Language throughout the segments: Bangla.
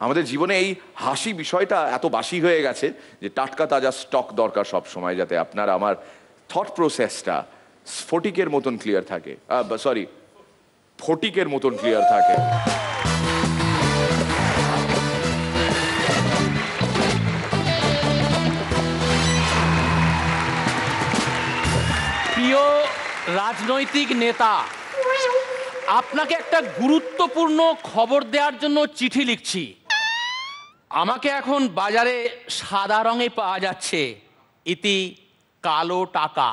আমাদের জীবনে এই হাসি বিষয়টা এত বাসি হয়ে গেছে যে টাটকা তাজা স্টক দরকার সব সময়, যাতে আপনার আমার থট প্রসেসটা স্ফটিকের মতন ক্লিয়ার থাকে, সরি ফটিকের মতন ক্লিয়ার থাকে। প্রিয় রাজনৈতিক নেতা, আপনাকে একটা গুরুত্বপূর্ণ খবর দেওয়ার জন্য চিঠি লিখছি। আমাকে এখন বাজারে সাদা রঙে পাওয়া যাচ্ছে, ইতি কালো টাকা।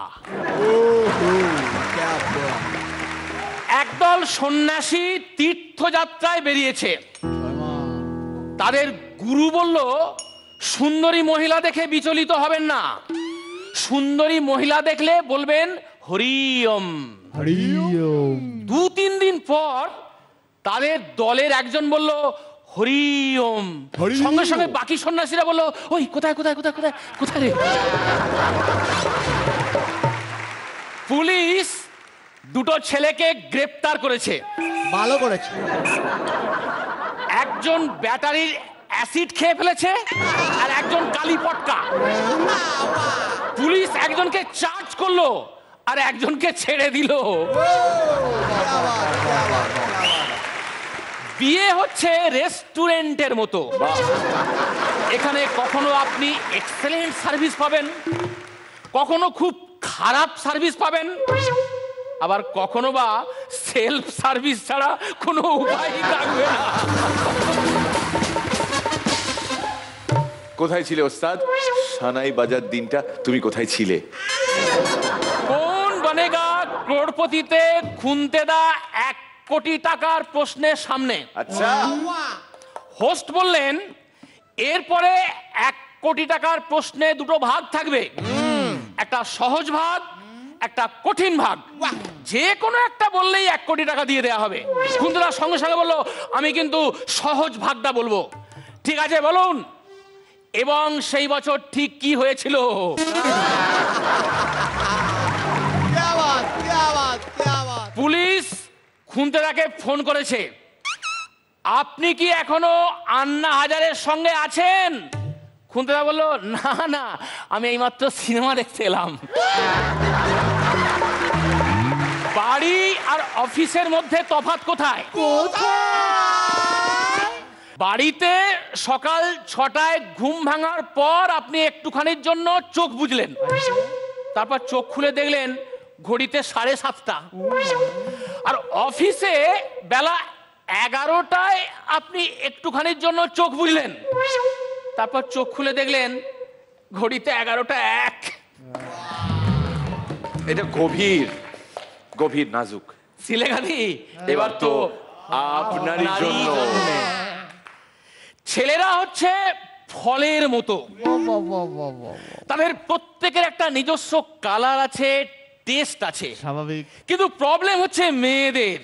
একদল সন্ন্যাসী তীর্থযাত্রায় বেরিয়েছে। তাদের গুরু বলল, সুন্দরী মহিলা দেখে বিচলিত হবেন না, সুন্দরী মহিলা দেখলে বলবেন হরি ওম। 2-3 দিন পর তাদের দলের একজন বলল হরি ওম, সঙ্গে সঙ্গে বাকি সন্ন্যাসীরা বলল, ওই কোথায় কোথায় কোথায় কোথায় কোথায় রে? পুলিশ দুটো ছেলেকে গ্রেপ্তার করেছে। ভালো করেছে। একজন ব্যাটারির অ্যাসিড খেয়ে ফেলেছে আর একজন কালি পটকা। পুলিশ একজনকে চার্জ করলো আর একজনকে ছেড়ে দিল। বিয়ে হচ্ছে রেস্টুরেন্টের মতো। এখানে কখনো আপনি এক্সেলেন্ট সার্ভিস পাবেন, কখনো খুব খারাপ সার্ভিস পাবেন, আবার কখনো বা সেলফ সার্ভিস ছাড়া কোনো উপায় থাকবে না। কোথায় ছিলে ওস্তাদ? সানাই বাজার দিনটা তুমি কোথায় ছিলে? কোন বনেগা ক্রোড়পতিতে খুনতেদা 1 কোটি টাকার প্রশ্নের সামনে। আচ্ছা, হোস্ট বললেন, এরপরে 1 কোটি টাকার প্রশ্নে দুটো ভাগ থাকবে, একটা সহজ ভাগ, একটা কঠিন ভাগ। যে কোনো একটা বললেই 1 কোটি টাকা দিয়ে দেওয়া হবে। খুনতেদা সঙ্গে সঙ্গে বললো, আমি কিন্তু সহজ ভাগটা বলবো। ঠিক আছে বলুন। এবং সেই বছর ঠিক কি হয়েছিল? পুলিশ খুনতেদাকে ফোন করেছে, আপনি কি এখনো আন্না হাজারের সঙ্গে আছেন? খুনতেদা বলল, না না, আমি এইমাত্র সিনেমা দেখতে এলাম। বাড়ি আর অফিসের মধ্যে তফাৎ কোথায়? বাড়িতে সকাল 6টায় ঘুম ভাঙার পর আপনি একটুখানির জন্য চোখ বুজলেন, তারপর চোখ খুলে দেখলেন ঘড়িতে 7:30। আর অফিসে বেলা 11টায় আপনি একটুখানির জন্য চোখ বুজলেন, তারপর চোখ খুলে দেখলেন ঘড়িতে 11:01। এটা গভীর গভীর নাজুক। সিলেগানি এবার তো আপনারই জন্য। ছেলেরা হচ্ছে ফলের মতো, তাদের প্রত্যেকের একটা নিজস্ব কালার আছে, টেস্ট আছে, স্বাভাবিক। কিন্তু প্রবলেম হচ্ছে মেয়েদের,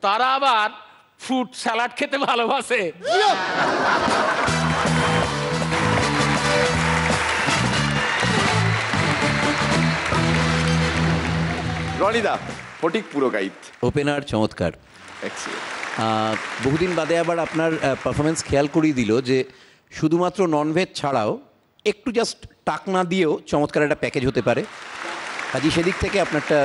তারা আবার ফ্রুট স্যালাড খেতে ভালোবাসে। রনিদা, ফটিক পুরকাইত ওপেনার চমৎকার। এক্সিলেন্ট। বহুদিন বাদে আবার আপনার পারফরমেন্স খেয়াল করিয়ে দিল যে শুধুমাত্র ননভেজ ছাড়াও একটু জাস্ট টাকনা দিয়েও চমৎকার একটা প্যাকেজ হতে পারে। কাজে সেদিক থেকে আপনারটা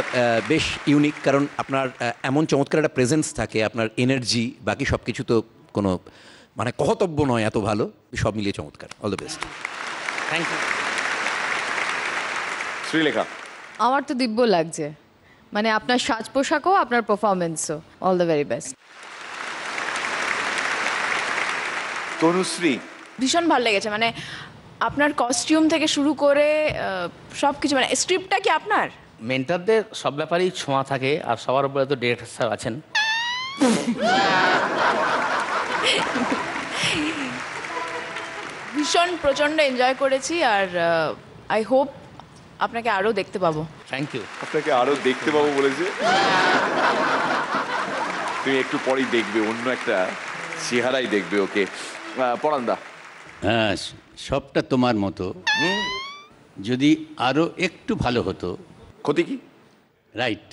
বেশ ইউনিক, কারণ আপনার এমন চমৎকার একটা প্রেজেন্স থাকে, আপনার এনার্জি, বাকি সব কিছু তো কোনো মানে কহতব্য নয়, এত ভালো, সব মিলিয়ে চমৎকার। All the best. Thank you. Sreelekha, আমার তো দিব্য লাগছে, মানে আপনার সাজ পোশাকও আপনার পারফরমেন্সও, all the very best. Tanushree, ভীষণ ভালো লেগেছে, মানে আপনার কস্টিউম থেকে শুরু করে সব কিছু, মানে স্ক্রিপ্টটা কি আপনার? মেন্টরদের সব ব্যাপারেই ছোঁয়া থাকে, আর সবার উপরে তো ডিরেক্টর স্যার আছেন। ভীষণ প্রচণ্ড এনজয় করেছি, আর আই হোপ আপনাকে আরও দেখতে পাবো। Thank you. আপনাকে আরো দেখতে পাবো বলেছে। তুমি একটু পরেই দেখবে, অন্য একটা চেহারাই দেখবে ওকে। পরান্দা। হ্যাঁ, সবটা তোমার মতো, যদি আরো একটু ভালো হতো। ক্ষতি কি? Right.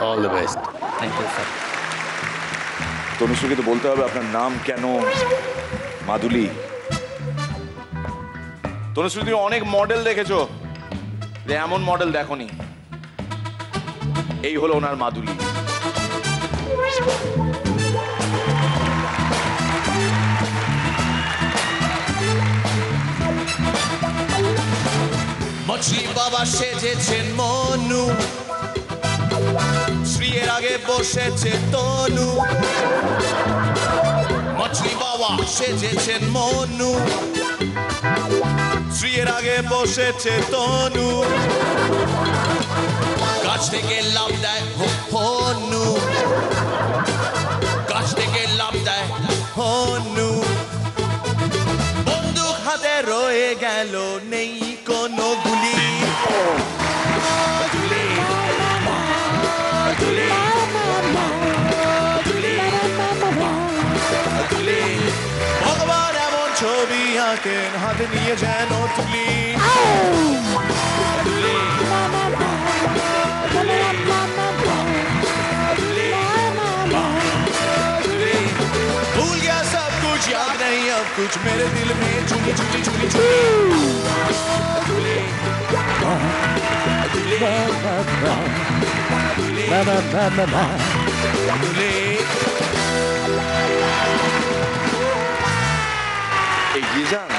All the best. Thank you sir. তনুশ্রীকে তো বলতে হবে আপনার নাম কেন মাদুলি। তনুশ্রী তুমি অনেক মডেল দেখেছো, যে এমন মডেল দেখোনি। এই হলো ওনার মাদুলি। মছলি বাবা সেজেছেন মনু, শ্রীয়ের আগে বসেছে তনু। মছলি বাবা সেজেছেন মনু, শ্রীয়ের আগে বসেছে তনু। গাছ থেকে লাভ দেয় হনু, গাছ থেকে লাভ দেয় হনু। বন্দুক হাতে রয়ে গেল, নেই কোনো গুলি। ভগবান এমন ছবি আঁকেন, হাতে নিয়ে যেন তুলি। भूल गया सब कुछ, याद नहीं अब कुछ, मेरे दिल में चुनी चुनी चुनी चुनी। এগিয়ে যান।